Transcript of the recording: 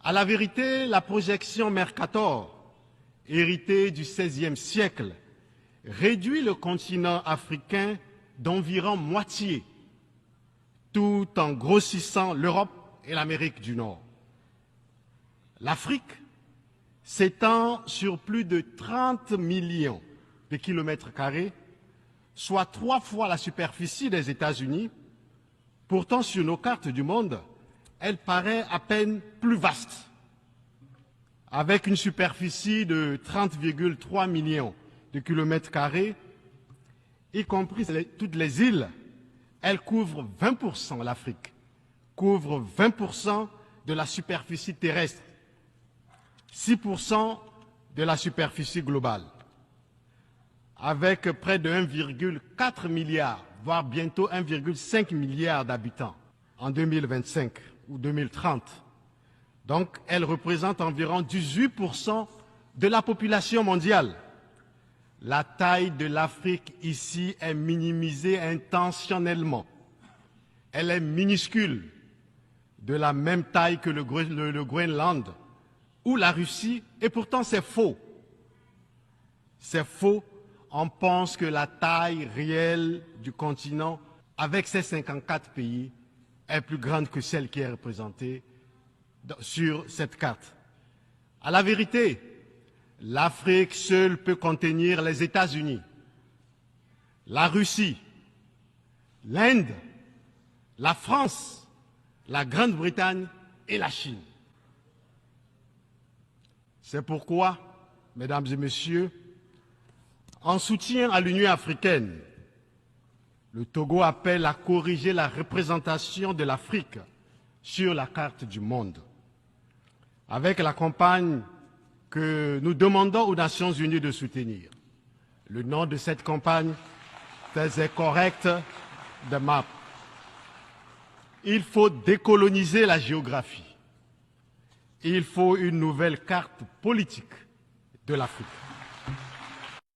À la vérité, la projection Mercator, héritée du XVIe siècle, réduit le continent africain d'environ moitié, tout en grossissant l'Europe et l'Amérique du Nord. L'Afrique s'étend sur plus de 30 millions de kilomètres carrés, soit 3 fois la superficie des États-Unis. Pourtant, sur nos cartes du monde, elle paraît à peine plus vaste. Avec une superficie de 30,3 millions de kilomètres carrés, y compris toutes les îles, elle couvre 20%, l'Afrique, couvre 20% de la superficie terrestre, 6% de la superficie globale. Avec près de 1,4 milliard, voire bientôt 1,5 milliard d'habitants en 2025 ou 2030. Donc, elle représente environ 18% de la population mondiale. La taille de l'Afrique ici est minimisée intentionnellement. Elle est minuscule, de la même taille que le Groenland ou la Russie, et pourtant c'est faux. C'est faux. On pense que la taille réelle du continent, avec ses 54 pays, est plus grande que celle qui est représentée sur cette carte. À la vérité, l'Afrique seule peut contenir les États-Unis, la Russie, l'Inde, la France, la Grande-Bretagne et la Chine. C'est pourquoi, mesdames et messieurs, en soutien à l'Union africaine, le Togo appelle à corriger la représentation de l'Afrique sur la carte du monde. Avec la campagne que nous demandons aux Nations Unies de soutenir. Le nom de cette campagne faisait correct the map. Il faut décoloniser la géographie. Il faut une nouvelle carte politique de l'Afrique.